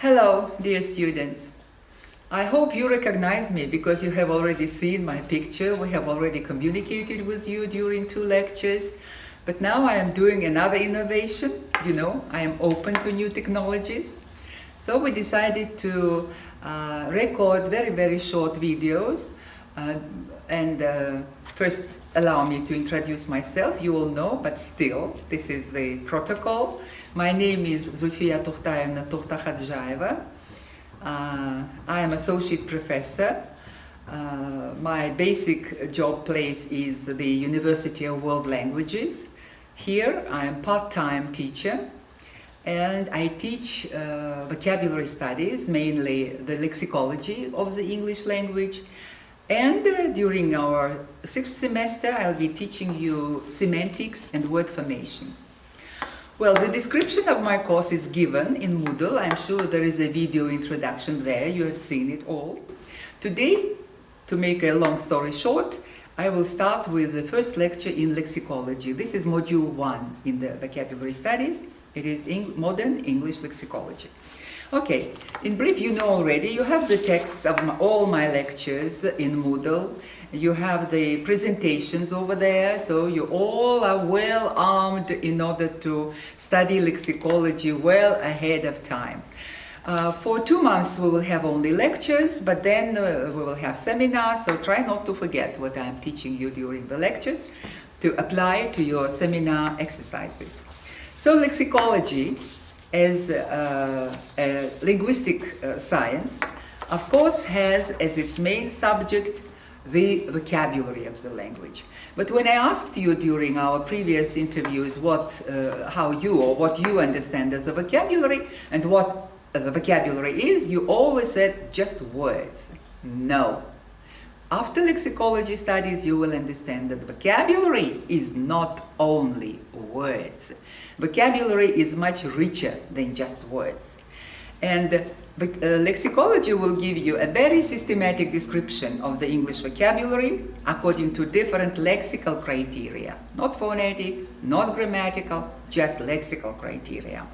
Hello, dear students. I hope you recognize me because you have already seen my picture. We have already communicated with you during 2 lectures. But now I am doing another innovation. You know, I am open to new technologies. So we decided to record very short videos. First, allow me to introduce myself. You all know, but still, this is the protocol. My name is Z.T.Tukhtakhodjaeva. I am associate professor. My basic job place is the University of World Languages. Here, I am part-time teacher, and I teach vocabulary studies, mainly the lexicology of the English language. And during our 6th semester, I'll be teaching you semantics and word formation. Well, the description of my course is given in Moodle. I'm sure there is a video introduction there. You have seen it all. Today, to make a long story short, I will start with the first lecture in lexicology. This is module 1 in the vocabulary studies. It is modern English lexicology. Okay, in brief, you know already, you have the texts of all my lectures in Moodle. You have the presentations over there, so you all are well armed in order to study lexicology well ahead of time. For 2 months we will have only lectures, but then we will have seminars, so try not to forget what I am teaching you during the lectures to apply to your seminar exercises. So lexicology as a linguistic science, of course, has as its main subject the vocabulary of the language. But when I asked you during our previous interviews what you understand as a vocabulary and what the vocabulary is, you always said just words. No. After lexicology studies, you will understand that vocabulary is not only words. Vocabulary is much richer than just words. And lexicology will give you a very systematic description of the English vocabulary according to different lexical criteria. Not phonetic, not grammatical, just lexical criteria.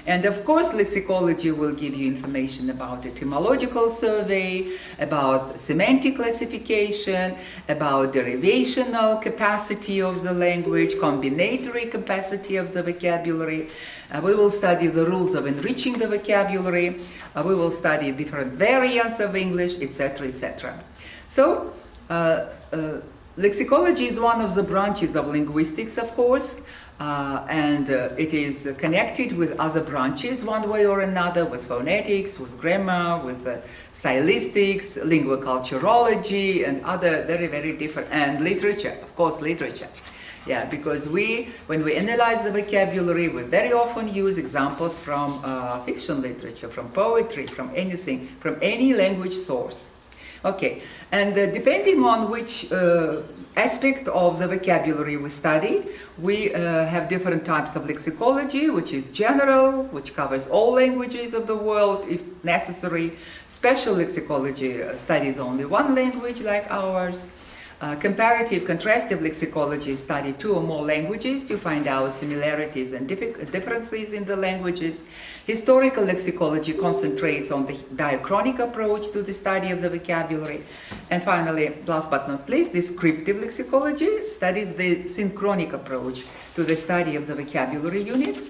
And of course, lexicology will give you information about etymological survey, about semantic classification, about derivational capacity of the language, combinatory capacity of the vocabulary. We will study the rules of enriching the vocabulary. We will study different variants of English, etc., etc. So, lexicology is one of the branches of linguistics, of course. It is connected with other branches one way or another, with phonetics, with grammar, with stylistics, linguiculturology, and other very different, and literature, of course, literature. Yeah, because when we analyze the vocabulary, we very often use examples from fiction literature, from poetry, from anything, from any language source. Okay, and depending on which aspect of the vocabulary we study, we have different types of lexicology, which is general, which covers all languages of the world if necessary. Special lexicology studies only one language like ours. Comparative contrastive lexicology study 2 or more languages to find out similarities and differences in the languages. Historical lexicology concentrates on the diachronic approach to the study of the vocabulary. And finally, last but not least, descriptive lexicology studies the synchronic approach to the study of the vocabulary units.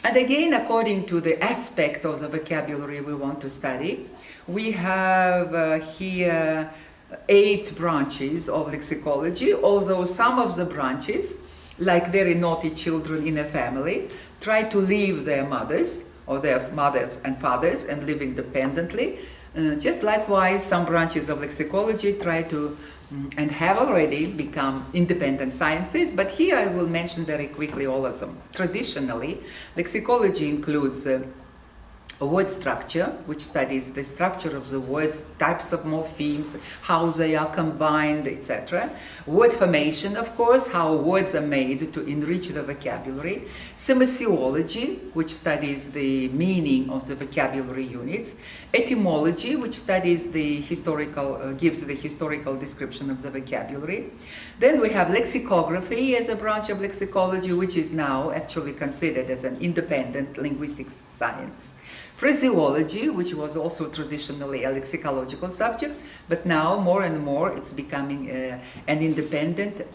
And again, according to the aspect of the vocabulary we want to study, we have here 8 branches of lexicology, although some of the branches, like very naughty children in a family, try to leave their mothers or their mothers and fathers and live independently. Just likewise, some branches of lexicology try to and have already become independent sciences, but here I will mention very quickly all of them. Traditionally, lexicology includes word structure, which studies the structure of the words, types of morphemes, how they are combined, etc. Word formation, of course, how words are made to enrich the vocabulary. Semasiology, which studies the meaning of the vocabulary units. Etymology, which studies the gives the historical description of the vocabulary. Then we have lexicography as a branch of lexicology, which is now actually considered as an independent linguistic science. Phraseology, which was also traditionally a lexicological subject, but now more and more it's becoming an independent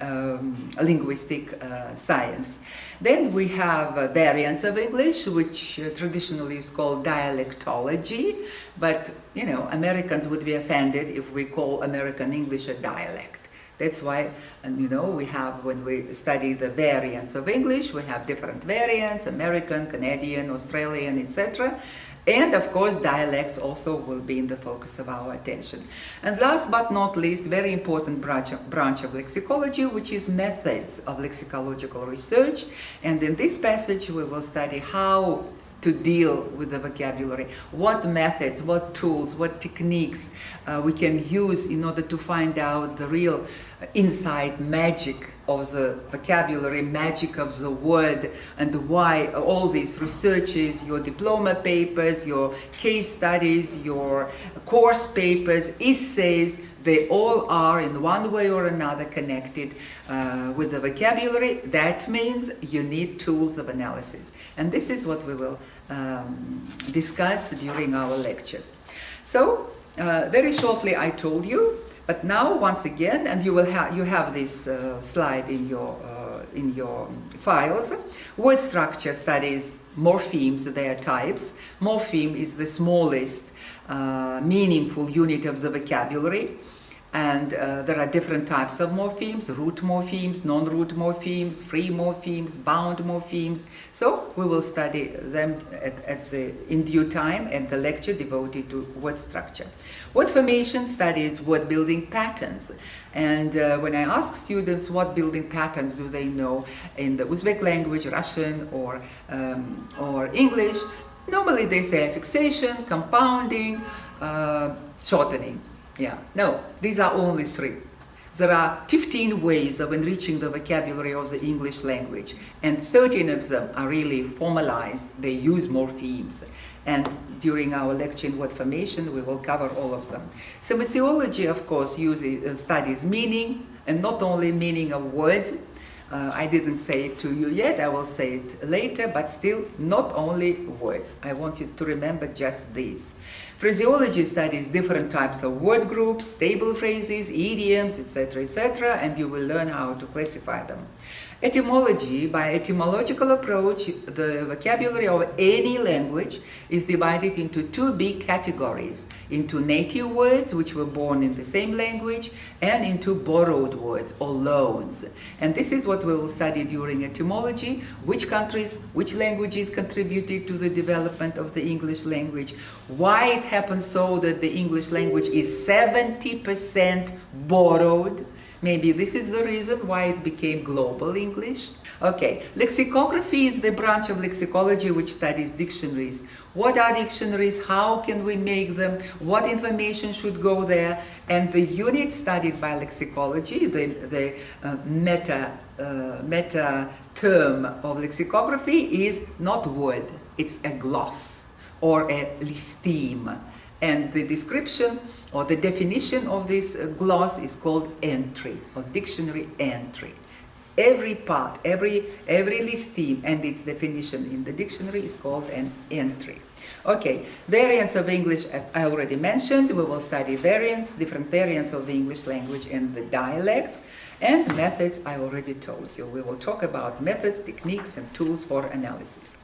linguistic science. Then we have variants of English, which traditionally is called dialectology, but you know, Americans would be offended if we call American English a dialect. That's why, and you know, we have, when we study the variants of English, we have different variants, American, Canadian, Australian, etc. And of course, dialects also will be in the focus of our attention. And last but not least, very important branch of lexicology, which is methods of lexicological research. And in this passage, we will study how to deal with the vocabulary, what methods, what tools, what techniques we can use in order to find out the real inside magic of the vocabulary, magic of the word, and why all these researches, your diploma papers, your case studies, your course papers, essays, they all are in one way or another connected with the vocabulary. That means you need tools of analysis. And this is what we will discuss during our lectures. So, very shortly I told you, but now once again, and you have this slide in your files. Word structure studies morphemes, their types. Morpheme is the smallest meaningful unit of the vocabulary. And there are different types of morphemes: root morphemes, non-root morphemes, free morphemes, bound morphemes. So we will study them in due time at the lecture devoted to word structure. Word formation studies word building patterns. And when I ask students what building patterns do they know in the Uzbek language, Russian, or English, normally they say affixation, compounding, shortening. Yeah, no, these are only 3. There are 15 ways of enriching the vocabulary of the English language, and 13 of them are really formalized. They use morphemes. And during our lecture in word formation, we will cover all of them. Semasiology, of course, studies meaning, and not only meaning of words. I didn't say it to you yet, I will say it later, but still not only words. I want you to remember just these. Phraseology studies different types of word groups, stable phrases, idioms, etc., and you will learn how to classify them. Etymology, by etymological approach, the vocabulary of any language is divided into 2 big categories: into native words, which were born in the same language, and into borrowed words or loans. And this is what we will study during etymology: which countries, which languages contributed to the development of the English language, why it happens so that the English language is 70% borrowed. Maybe this is the reason why it became global English. Okay, lexicography is the branch of lexicology which studies dictionaries. What are dictionaries? How can we make them? What information should go there? And the unit studied by lexicology, the meta term of lexicography, is not word, it's a gloss or a listeme. And the description or the definition of this gloss is called entry, or dictionary entry. Every part, every listeme and its definition in the dictionary is called an entry. Okay, variants of English, as I already mentioned. We will study variants, different variants of the English language and the dialects. And methods, I already told you. We will talk about methods, techniques, and tools for analysis.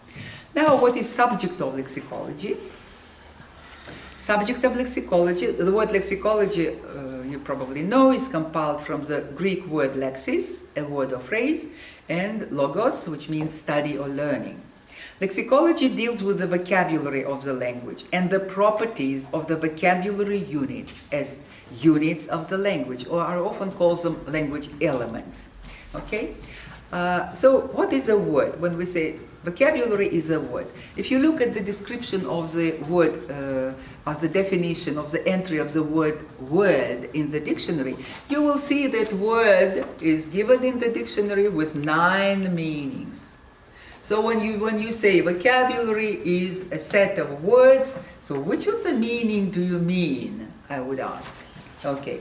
Now, what is subject of lexicology? Subject of lexicology, the word lexicology, you probably know, is compiled from the Greek word lexis, a word or phrase, and logos, which means study or learning. Lexicology deals with the vocabulary of the language and the properties of the vocabulary units as units of the language, or I often call them language elements. Okay? So what is a word? When we say vocabulary is a word, if you look at the description of the word, of the definition of the entry of the word in the dictionary, you will see that word is given in the dictionary with 9 meanings. So when you say vocabulary is a set of words, so which of the meaning do you mean, I would ask. Okay.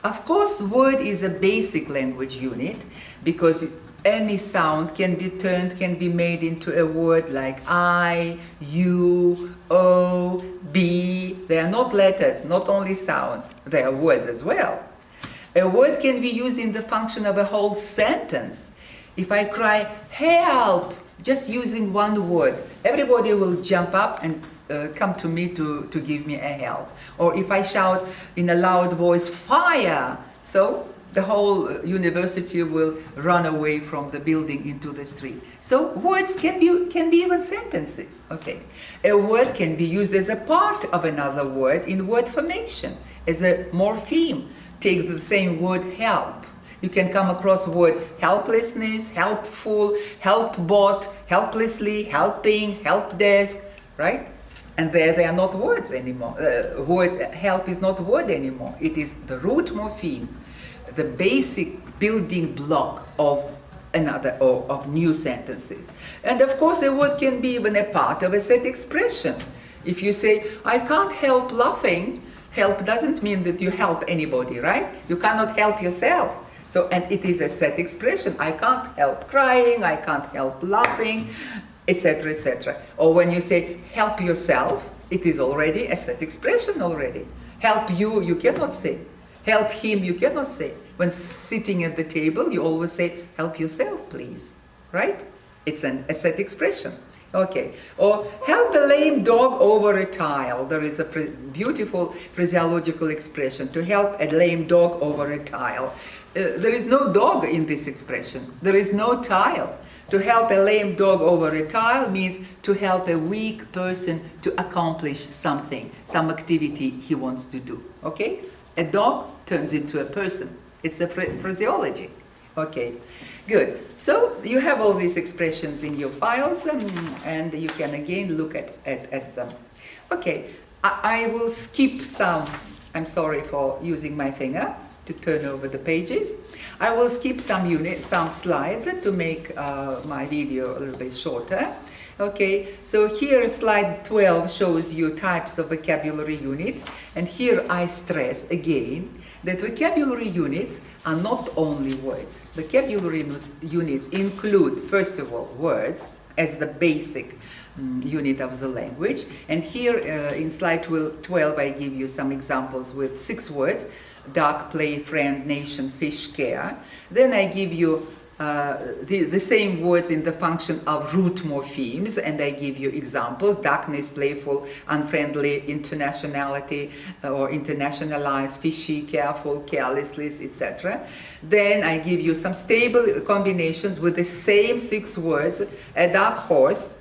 Of course, word is a basic language unit because any sound can be made into a word like I, you, O, B. They are not letters, not only sounds, they are words as well. A word can be used in the function of a whole sentence. If I cry, help, just using one word, everybody will jump up and come to me to give me a help. Or if I shout in a loud voice, fire, so the whole university will run away from the building into the street. So words can be even sentences. Okay, a word can be used as a part of another word in word formation, as a morpheme. Take the same word help. You can come across word helplessness, helpful, helpbot, helplessly, helping, help desk, right? And they are not words anymore. Word help is not a word anymore. It is the root morpheme, the basic building block of another or of new sentences. And of course, a word can be even a part of a set expression. If you say, I can't help laughing, help doesn't mean that you help anybody, right? You cannot help yourself. So, and it is a set expression. I can't help crying, I can't help laughing, etc., etc. Or when you say help yourself, it is already a set expression already. Help you, you cannot say. Help him, you cannot say. When sitting at the table, you always say, help yourself, please, right? It's a set expression. Okay, or help a lame dog over a tile. There is a beautiful phraseological expression, to help a lame dog over a tile. There is no dog in this expression. There is no tile. To help a lame dog over a tile means to help a weak person to accomplish something, some activity he wants to do. Okay? A dog turns into a person. It's a phraseology. Okay, good. So you have all these expressions in your files, and you can again look at them. Okay, I will skip some. I'm sorry for using my finger to turn over the pages. I will skip some slides to make my video a little bit shorter. Okay, so here slide 12 shows you types of vocabulary units, and here I stress again that vocabulary units are not only words. Vocabulary units include, first of all, words as the basic unit of the language. And here in slide 12 I give you some examples with 6 words: duck, play, friend, nation, fish, care. Then I give you the same words in the function of root morphemes, and I give you examples: darkness, playful, unfriendly, internationality or internationalized, fishy, careful, carelessly, etc. Then I give you some stable combinations with the same 6 words: a dark horse,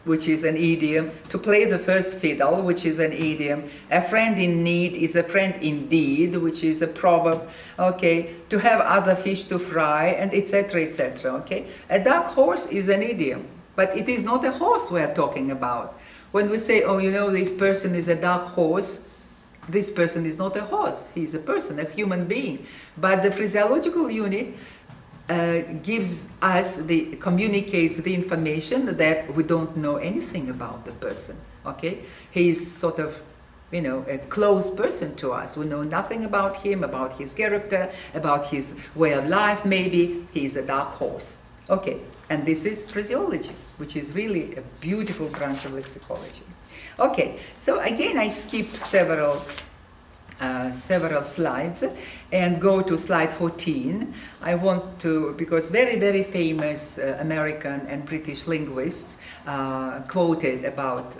which is an idiom; to play the first fiddle, which is an idiom; a friend in need is a friend indeed, which is a proverb, okay; to have other fish to fry, and etc., etc., okay. A dark horse is an idiom, but it is not a horse we are talking about. When we say, oh, you know, this person is a dark horse, this person is not a horse, he is a person, a human being. But the phraseological unit communicates the information that we don't know anything about the person, okay? He is sort of, you know, a closed person to us. We know nothing about him, about his character, about his way of life. Maybe he is a dark horse, okay? And this is phraseology, which is really a beautiful branch of lexicology. Okay, so again I skipped several slides and go to slide 14. I want to, because very famous American and British linguists quoted about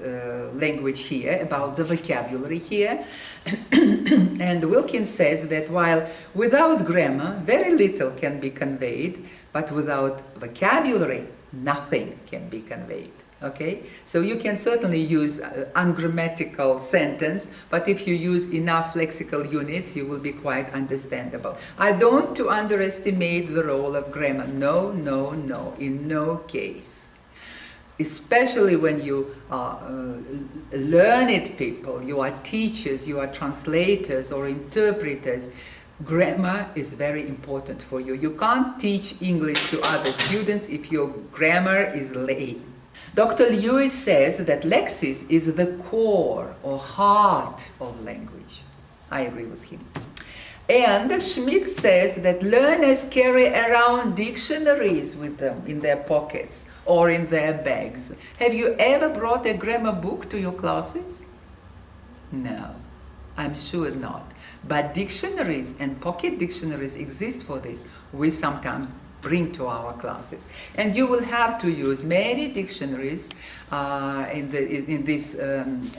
language here, about the vocabulary here. And Wilkins says that while without grammar very little can be conveyed, but without vocabulary nothing can be conveyed. Okay, so you can certainly use ungrammatical sentence, but if you use enough lexical units, you will be quite understandable. I don't want to underestimate the role of grammar. No, no, no, in no case. Especially when you are learned people, you are teachers, you are translators or interpreters. Grammar is very important for you. You can't teach English to other students if your grammar is lame. Dr. Lewis says that lexis is the core or heart of language. I agree with him. And Schmidt says that learners carry around dictionaries with them in their pockets or in their bags. Have you ever brought a grammar book to your classes? No, I'm sure not. But dictionaries and pocket dictionaries exist for this. We sometimes bring to our classes. And you will have to use many dictionaries in this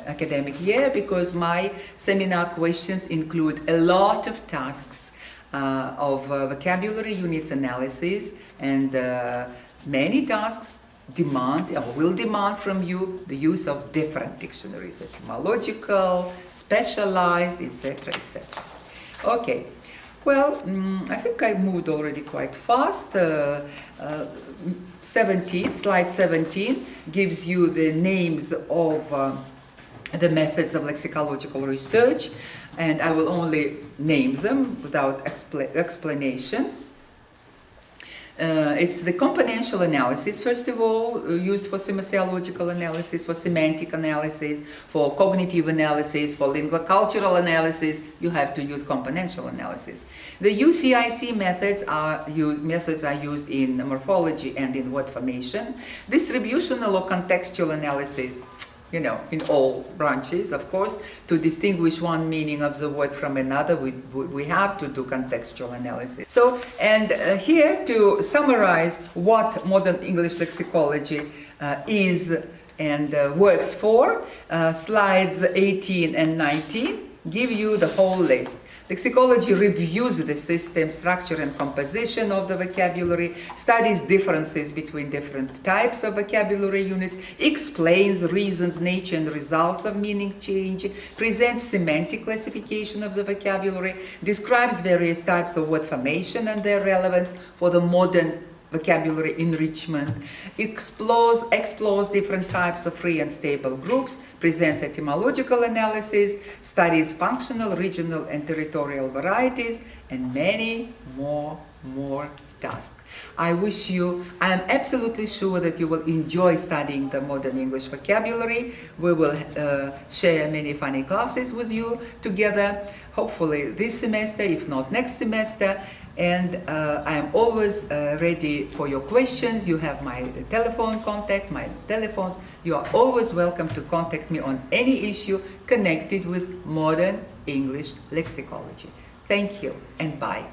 academic year, because my seminar questions include a lot of tasks of vocabulary units analysis, and many tasks demand or will demand from you the use of different dictionaries, etymological, specialized, etc., etc. Okay. Well, I think I moved already quite fast. 17, slide 17 gives you the names of the methods of lexicological research, and I will only name them without explanation. It's the componential analysis, first of all, used for semasiological analysis, for semantic analysis, for cognitive analysis, for linguocultural analysis. You have to use componential analysis. The UCIC methods are used in morphology and in word formation. Distributional or contextual analysis, you know, in all branches, of course. To distinguish one meaning of the word from another, we have to do contextual analysis. So, and here to summarize what modern English lexicology is and works for, slides 18 and 19 give you the whole list. Lexicology reviews the system, structure, and composition of the vocabulary, studies differences between different types of vocabulary units, explains reasons, nature, and results of meaning change, presents semantic classification of the vocabulary, describes various types of word formation and their relevance for the modern vocabulary enrichment, explores different types of free and stable groups, presents etymological analysis, studies functional, regional, and territorial varieties, and many more tasks. I am absolutely sure that you will enjoy studying the modern English vocabulary. We will share many funny classes with you together, hopefully this semester, if not next semester. And I am always ready for your questions. You have my telephone contact, my telephones. You are always welcome to contact me on any issue connected with modern English lexicology. Thank you and bye.